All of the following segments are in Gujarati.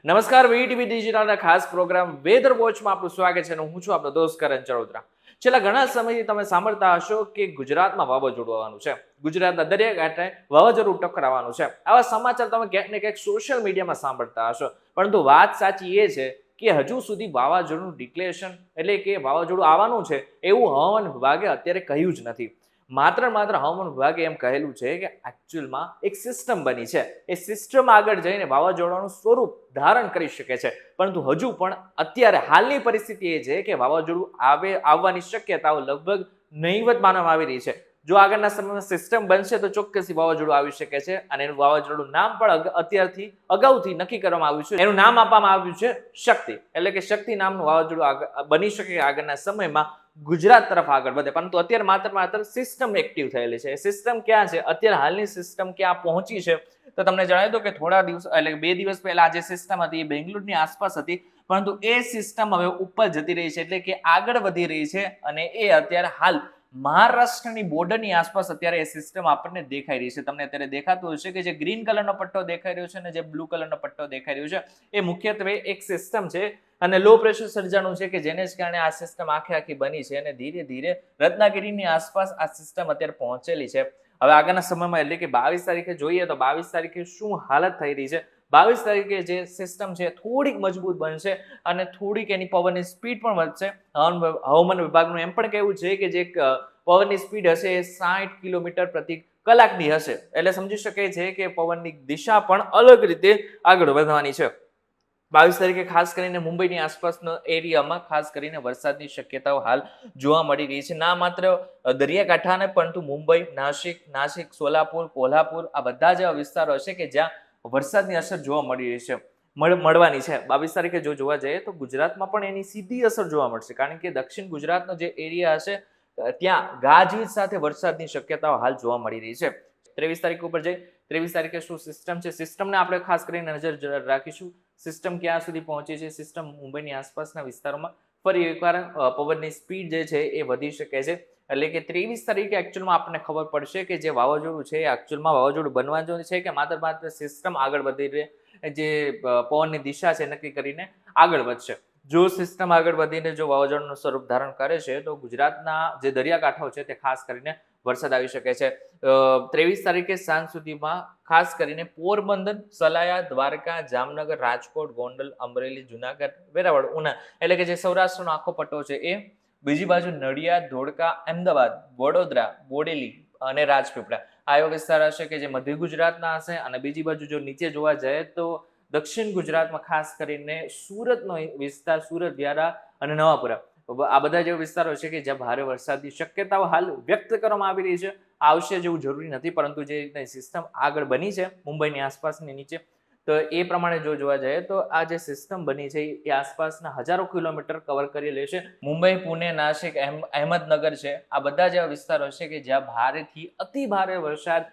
નમસ્કાર, વીટીવી ડિજિટલના ખાસ પ્રોગ્રામ વેધર વોચમાં આપનું સ્વાગત છે અને હું છું આપનો દોસ્ત કરણ ચરોતરા. છેલ્લા ઘણા સમયથી તમે સાંભળતા હશો કે ગુજરાતમાં વાવાઝોડું આવવાનું છે, ગુજરાતના દરિયાકાંઠે વાવાઝોડું ટકરાવવાનું છે. આવા સમાચાર તમે ક્યાંક ને ક્યાંક સોશિયલ મીડિયામાં સાંભળતા હશો, પરંતુ વાત સાચી એ છે કે હજુ સુધી વાવાઝોડું ડિક્લેરેશન એટલે કે વાવાઝોડું આવવાનું છે એવું હવામાન વિભાગે અત્યારે કહ્યું જ નથી. માત્ર હવામાન વિભાગે એમ કહેલું છે કે એકચ્યુઅલમાં એક સિસ્ટમ બની છે, એ સિસ્ટમ આગળ જઈને વાવાઝોડાનું સ્વરૂપ ધારણ કરી શકે છે, પરંતુ હજુ પણ અત્યારે હાલની પરિસ્થિતિ એ છે કે વાવાઝોડું આવવાની શક્યતાઓ લગભગ નહીવત માનવામાં આવી રહી છે. જો આગળના સમયમાં સિસ્ટમ બનશે તો ચોક્કસથી વાવાઝોડું આવી શકે છે અને એનું વાવાઝોડું નામ પણ અત્યારથી અગાઉથી નક્કી કરવામાં આવ્યું છે. એનું નામ આપવામાં આવ્યું છે શક્તિ, એટલે કે શક્તિ નામનું વાવાઝોડું બની શકે આગળના સમયમાં ગુજરાત તરફ આગળ વધે. પરંતુ અત્યારે માત્ર સિસ્ટમ એક્ટિવ થયેલી છે. સિસ્ટમ ક્યાં છે અત્યારે, હાલની સિસ્ટમ ક્યાં પહોંચી છે તો તમને જણાવી દઉં કે થોડા દિવસ એટલે 2 દિવસ પહેલા જે સિસ્ટમ હતી એ બેંગ્લોરની આસપાસ હતી, પરંતુ એ સિસ્ટમ હવે ઉપર જતી રહી છે, એટલે કે આગળ વધી રહી છે અને એ અત્યારે હાલ મહારાષ્ટ્રની બોર્ડરની આસપાસ અત્યારે એ સિસ્ટમ આપણને દેખાઈ રહી છે. તમને અત્યારે દેખાતું હશે કે જે ગ્રીન કલરનો પટ્ટો દેખાઈ રહ્યો છે અને જે બ્લુ કલરનો પટ્ટો દેખાઈ રહ્યો છે એ મુખ્યત્વે એક સિસ્ટમ છે અને લો પ્રેશર સર્જાનું છે કે જેને જ કારણે આ સિસ્ટમ આખી બની છે અને ધીરે ધીરે રત્નાગીરીની આસપાસ આ સિસ્ટમ અત્યારે પહોંચેલી છે. હવે આગળના સમયમાં એટલે કે 22 તારીખે જોઈએ તો 22 તારીખે શું હાલત થઈ રહી છે. 22 તારીખે જે સિસ્ટમ છે થોડીક મજબૂત બનશે અને થોડીક એની પવનની સ્પીડ પણ વધશે. હવામાન વિભાગનું એમ પણ કહેવું છે કે જે પવનની સ્પીડ હશે એ 60 કિલોમીટર પ્રતિ કલાકની હશે, એટલે સમજી શકાય છે કે પવનની દિશા પણ અલગ રીતે આગળ વધવાની છે. 22 તારીખે ખાસ કરીને મુંબઈની આસપાસનો એરિયામાં ખાસ કરીને વરસાદની શક્યતાઓ હાલ જોવા મળી રહી છે. ના માત્ર દરિયાકાંઠાને પરંતુ મુંબઈ, નાસિક, સોલાપુર, કોલ્હાપુર આ બધા જેવા વિસ્તારો હશે કે જ્યાં વરસાદની અસર જોવા મળી રહી છે, મળવાની છે. 22 તારીખે જો જોવા જઈએ તો ગુજરાતમાં પણ એની સીધી અસર જોવા મળશે, કારણ કે દક્ષિણ ગુજરાતનો જે એરિયા હશે ત્યાં ગાજવીજ સાથે વરસાદની શક્યતાઓ હાલ જોવા મળી રહી છે. 23 તારીખ ઉપર જઈ 23 તારીખે શું સિસ્ટમ છે, સિસ્ટમને આપણે ખાસ કરીને નજર રાખીશું. સિસ્ટમ ક્યાં સુધી પહોંચી છે, સિસ્ટમ મુંબઈની આસપાસના વિસ્તારોમાં ફરી એકવાર પવનની સ્પીડ જે છે એ વધી શકે છે, એટલે કે 23 તારીખે એકચ્યુઅલમાં આપણને ખબર પડશે કે જે વાવાઝોડું છે એ એકચ્યુઅલમાં વાવાઝોડું બનવાનું છે કે માત્ર સિસ્ટમ આગળ વધી રહે, જે પવનની દિશા છે નક્કી કરીને આગળ વધશે. જો સિસ્ટમ આગળ વધીને જો વાવાઝોડાનું સ્વરૂપ ધારણ કરે છે તો ગુજરાતના જે દરિયાકાંઠો છે તે ખાસ કરીને વરસાદ આવી શકે છે. 23 તારીખે સાંજ સુધીમાં ખાસ કરીને પોરબંદર, સલાયા, દ્વારકા, જામનગર, રાજકોટ, ગોંડલ, અમરેલી, જુનાગઢ, વેરાવળ, ઉના એટલે કે જે સૌરાષ્ટ્રનો આખો પટ્ટો છે એ, બીજી બાજુ નડિયાદ, ધોળકા, અમદાવાદ, વડોદરા, બોડેલી અને રાજપીપળા આ એવો વિસ્તાર હશે કે જે મધ્ય ગુજરાતના હશે. અને બીજી બાજુ જો નીચે જોવા જાય તો દક્ષિણ ગુજરાતમાં ખાસ કરીને સુરતનો વિસ્તાર, સુરત, વ્યારા અને નવાપુરા આ બધા જેવા વિસ્તારો છે કે જ્યાં ભારે વરસાદની શક્યતાઓ હાલ વ્યક્ત કરવામાં આવી રહી છે. આવશે જેવું જરૂરી નથી, પરંતુ જે સિસ્ટમ આગળ બની છે મુંબઈની આસપાસની નીચે, તો એ પ્રમાણે જો જોવા જાય તો આ જે સિસ્ટમ બની છે એ આસપાસના હજારો કિલોમીટર કવર કરી લેશે. મુંબઈ, પુણે, નાસિક, અહેમદનગર છે આ બધા જેવા વિસ્તારો છે કે જ્યાં ભારેથી અતિ ભારે વરસાદ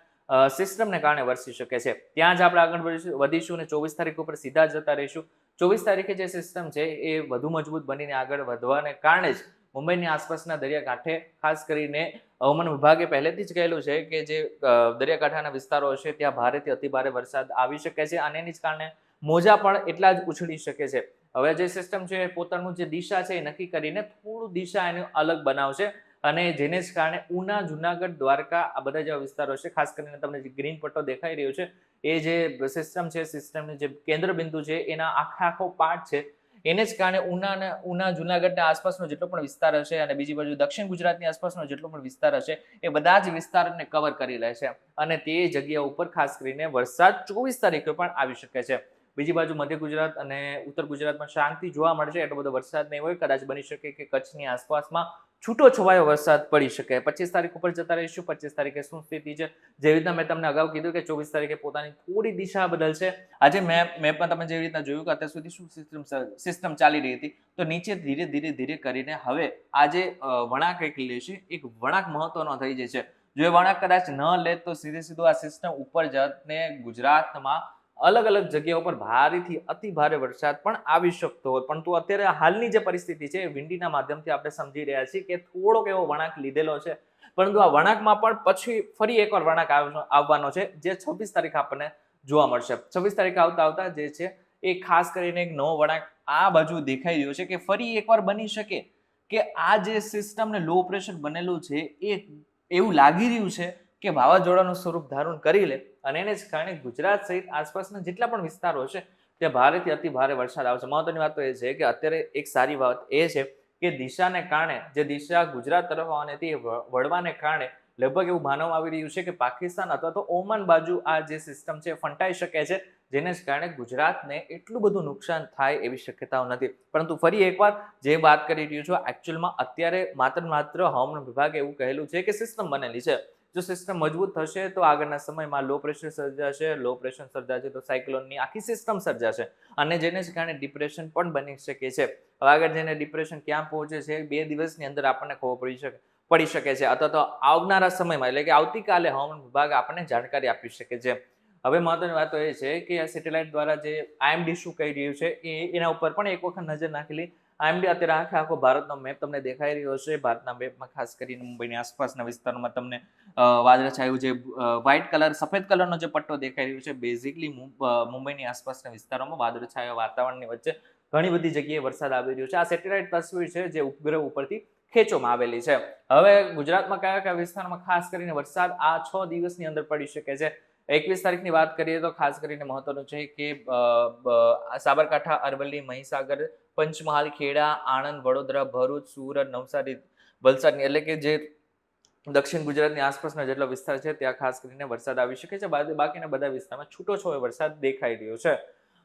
સિસ્ટમને કારણે વરસી શકે છે. ત્યાં જ આપણે આગળ વધીશું અને 24 તારીખ ઉપર સીધા જતા રહીશું. 24 તારીખે જે સિસ્ટમ છે એ વધુ મજબૂત બનીને આગળ વધવાને કારણે જ મુંબઈની આસપાસના દરિયાકાંઠે ખાસ કરીને હવામાન વિભાગે પહેલેથી જ કહેલું છે કે જે દરિયાકાંઠાના વિસ્તારો છે ત્યાં ભારેથી અતિ ભારે વરસાદ આવી શકે છે અને એની જ કારણે મોજા પણ એટલા જ ઉછળી શકે છે. હવે જે સિસ્ટમ છે પોતાનું જે દિશા છે એ નક્કી કરીને થોડું દિશા એનું અલગ બનાવશે અને જેને જ કારણે ઉના, જુનાગઢ, દ્વારકા આ બધા જેવા વિસ્તારો છે, ખાસ કરીને તમને જે ગ્રીન પટ્ટો દેખાઈ રહ્યો છે એ જે સિસ્ટમ છે, સિસ્ટમનું જે કેન્દ્ર બિંદુ છે એના આખો પાર્ટ છે, એને જ કારણે ઉના, જુનાગઢના આસપાસનો જેટલો પણ વિસ્તાર હશે અને બીજી બાજુ દક્ષિણ ગુજરાતની આસપાસનો જેટલો પણ વિસ્તાર હશે એ બધા જ વિસ્તારને કવર કરી લે છે અને તે જગ્યા ઉપર ખાસ કરીને વરસાદ 24 તારીખે પણ આવી શકે છે. બીજી બાજુ મધ્ય ગુજરાત અને ઉત્તર ગુજરાતમાં શાંતિ જોવા મળશે, એટલો બધો વરસાદ નહીં હોય. કદાચ બની શકે કે કચ્છની આસપાસમાં છૂટો છવાયો વરસાદ પડી શકે. 25 તારીખ ઉપર જતા રહીશું. 25 તારીખે શું સ્થિતિ છે, જેવી રીતના મેં તમને અગાઉ કીધું કે 24 તારીખે પોતાની થોડી દિશા બદલશે. આજે મેપમાં તમે જેવી રીતના જોયું કે અત્યાર સુધી શું સિસ્ટમ ચાલી રહી હતી, તો નીચે ધીરે કરીને હવે આજે વળાંક એક લેશે. એક વળાંક મહત્વનો થઈ જશે. જો એ વળાંક કદાચ ન લે તો સીધું આ સિસ્ટમ ઉપર જઈને ગુજરાતમાં અલગ જગ્યાઓ પર ભારેથી અતિ ભારે વરસાદ પણ આવી શકતો હોય. પરંતુ અત્યારે હાલની જે પરિસ્થિતિ છે વિંડીના માધ્યમથી આપણે સમજી રહ્યા છીએ કે થોડોક એવો વળાંક લીધેલો છે, પરંતુ આ વળાંકમાં પણ પછી ફરી એકવાર વળાંક આવવાનો છે જે 26 તારીખ આપણને જોવા મળશે. 26 તારીખે આવતા જે છે એ ખાસ કરીને એક નવો વળાંક આ બાજુ દેખાઈ રહ્યો છે કે ફરી એકવાર બની શકે કે આ જે સિસ્ટમ ને લો પ્રેશર બનેલું છે એ એવું લાગી રહ્યું છે કે વાવાઝોડાનું સ્વરૂપ ધારણ કરી લે અને એને જ કારણે ગુજરાત સહિત આસપાસના જેટલા પણ વિસ્તારો છે ત્યાં ભારેથી અતિ ભારે વરસાદ આવશે. મહત્વની વાત તો એ છે કે અત્યારે એક સારી વાત એ છે કે દિશાને કારણે જે દિશા ગુજરાત તરફ આવવાની હતી એ વળવાને કારણે લગભગ એવું માનવામાં આવી રહ્યું છે કે પાકિસ્તાન અથવા તો ઓમાન બાજુ આ જે સિસ્ટમ છે ફંટાઈ શકે છે, જેને જ કારણે ગુજરાતને એટલું બધું નુકસાન થાય એવી શક્યતાઓ નથી. પરંતુ ફરી એકવાર જે વાત કરી રહ્યું છું એકચ્યુઅલમાં અત્યારે માત્ર હવામાન વિભાગે એવું કહેલું છે કે સિસ્ટમ બનેલી છે. જો સિસ્ટમ મજબૂત થશે તો આગળના સમયમાં લો પ્રેશર સર્જાશે તો સાયક્લોનની આખી સિસ્ટમ સર્જાશે અને જેને જ કારણે ડિપ્રેશન પણ બની શકે છે. હવે આગળ જઈને ડિપ્રેશન ક્યાં પહોંચે છે 2 દિવસની અંદર આપણને ખબર પડી શકે છે અથવા તો આવનારા સમયમાં એટલે કે આવતીકાલે હવામાન વિભાગ આપણને જાણકારી આપી શકે છે. હવે મહત્વની વાત તો એ છે કે આ સેટેલાઇટ દ્વારા જે IMD શું કહી રહ્યું છે એના ઉપર પણ એક વખત નજર નાખેલી. IMD અત્યારે આખો ભારતનો મેપ તમને દેખાઈ રહ્યો છે. ભારતના મેપમાં ખાસ કરીને મુંબઈની આસપાસના વિસ્તારોમાં તમને વાદળછાયું જે વ્હાઇટ કલર સફેદ કલરનો જે પટ્ટો દેખાઈ રહ્યો છે બેઝિકલી મુંબઈની આસપાસના વિસ્તારોમાં વાદળછાયા વાતાવરણની વચ્ચે ઘણી બધી જગ્યાએ વરસાદ આવી રહ્યો છે. આ સેટેલાઇટ તસવીર છે જે ઉપગ્રહ ઉપરથી ખેંચવામાં આવેલી છે. હવે ગુજરાતમાં કયા વિસ્તારમાં ખાસ કરીને વરસાદ આ 6 દિવસની અંદર પડી શકે છે. 21 તારીખની વાત કરીએ તો ખાસ કરીને મહત્વનું છે કે સાબરકાંઠા, અરવલ્લી, મહીસાગર, પંચમહાલ, ખેડા, આણંદ, વડોદરા, ભરૂચ, સુરત, નવસારી, વલસાડ એટલે કે જે દક્ષિણ ગુજરાતની આસપાસના જેટલો વિસ્તાર છે ત્યાં ખાસ કરીને વરસાદ આવી શકે છે. બાકીના બધા વિસ્તારમાં છૂટોછવાયો વરસાદ દેખાઈ રહ્યો છે.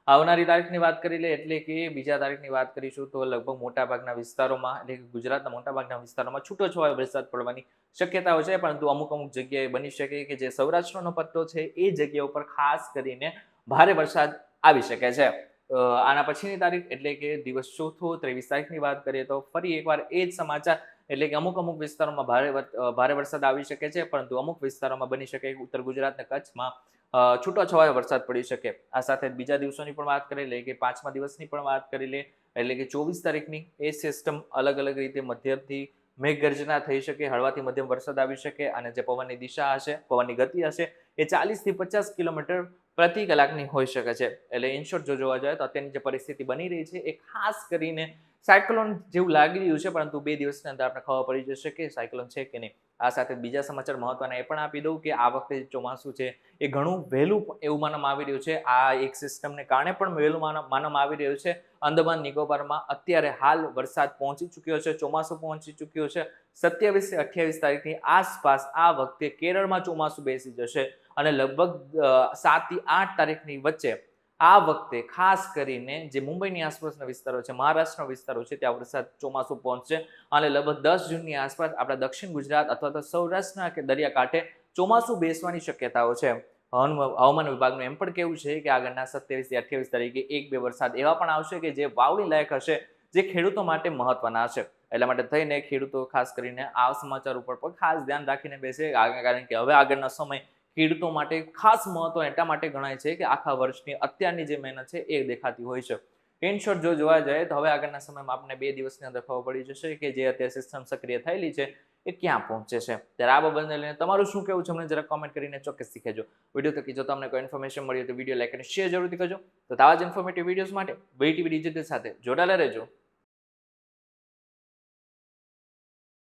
આવનારી તારીખની વાત કરી લે એટલે કે 2 તારીખની વાત કરીશું તો લગભગ મોટાભાગના વિસ્તારોમાં એટલે કે ગુજરાતના મોટાભાગના વિસ્તારોમાં છૂટોછવાયો વરસાદ પડવાની શક્યતાઓ છે. પરંતુ અમુક જગ્યાએ બની શકે કે જે સૌરાષ્ટ્રનો પટ્ટો છે એ જગ્યા ઉપર ખાસ કરીને ભારે વરસાદ આવી શકે છે. આના પછીની તારીખ એટલે કે દિવસ ચોથો 23 તારીખની વાત કરીએ તો ફરી એકવાર એ જ સમાચાર એટલે કે અમુક વિસ્તારોમાં ભારે વરસાદ આવી શકે છે. પરંતુ અમુક વિસ્તારોમાં બની શકે કે ઉત્તર ગુજરાત અને કચ્છમાં છૂટોછવાયો વરસાદ પડી શકે. આ સાથે બીજા દિવસોની પણ વાત કરી લે કે 5મા દિવસની પણ વાત કરી લે એટલે કે 24 તારીખની એ સિસ્ટમ અલગ રીતે મધ્યમથી મેઘગર્જના થઈ શકે, હળવાથી મધ્યમ વરસાદ આવી શકે અને જે પવનની દિશા હશે, પવનની ગતિ હશે એ 40 થી 50 કિલોમીટર પ્રતિ કલાકની હોઈ શકે છે. એટલે ઇન શોર્ટ જો જોવા જાય તો અત્યારની જે પરિસ્થિતિ બની રહી છે એ ખાસ કરીને સાયક્લોન જેવું લાગી રહ્યું છે. પરંતુ 2 દિવસની અંદર આપણે ખબર પડી જશે કે સાયક્લોન છે કે નહીં. આ સાથે બીજા સમાચાર મહત્વના એ પણ આપી દઉં કે આ વખતે ચોમાસું છે એ ઘણું વહેલું એવું માનવામાં આવી રહ્યું છે. આ એક સિસ્ટમને કારણે પણ વહેલું માનવામાં આવી રહ્યું છે. અંદમાન નિકોબારમાં અત્યારે હાલ વરસાદ પહોંચી ચૂક્યો છે, ચોમાસું પહોંચી ચૂક્યો છે. 27 થી 28 તારીખની આસપાસ આ વખતે કેરળમાં ચોમાસું બેસી જશે અને લગભગ 7 થી 8 તારીખની વચ્ચે આ વખતે ખાસ કરીને જે મુંબઈની આસપાસના વિસ્તારો છે, મહારાષ્ટ્રના વિસ્તારો છે ત્યાં વરસાદ ચોમાસું પહોંચશે અને લગભગ 10 જૂનની આસપાસ આપણા દક્ષિણ ગુજરાત અથવા તો સૌરાષ્ટ્રના કે દરિયાકાંઠે ચોમાસું બેસવાની શક્યતાઓ છે. હવામાન વિભાગનું એમ પણ કેવું છે કે આગળના 27 થી 28 તારીખે 1-2 વરસાદ એવા પણ આવશે કે જે વાવણી લાયક હશે, જે ખેડૂતો માટે મહત્વના હશે. એટલા માટે થઈને ખેડૂતો ખાસ કરીને આ સમાચાર ઉપર પણ ખાસ ધ્યાન રાખીને બેસે, કારણ કે હવે આગળનો સમય ખેડૂતો માટે ખાસ મહત્વ એટલા માટે ગણાય છે કે આખા વર્ષની અત્યારની જે મહેનત છે એ દેખાતી હોય છે. ઇન શોર્ટ જો જોવા જાય તો હવે આગળના સમયમાં આપણને 2 દિવસની અંદર ખબર પડી જશે કે જે અત્યારે સિસ્ટમ સક્રિય થયેલી છે એ ક્યાં પહોંચે છે. ત્યારે આ બાબતને લઈને તમારું શું કહેવું છે મને જરા કોમેન્ટ કરીને ચોક્કસથી કહેજો. વિડીયો થકી જો તમને કોઈ ઇન્ફોર્મેશન મળી તો વિડીયો લાઈક અને શેર જરૂરથી કરજો. તો આવા જ ઇન્ફોર્મેટિવ વિડીયોઝ માટે VTV ડિજિટલ સાથે જોડાયેલા રહેજો.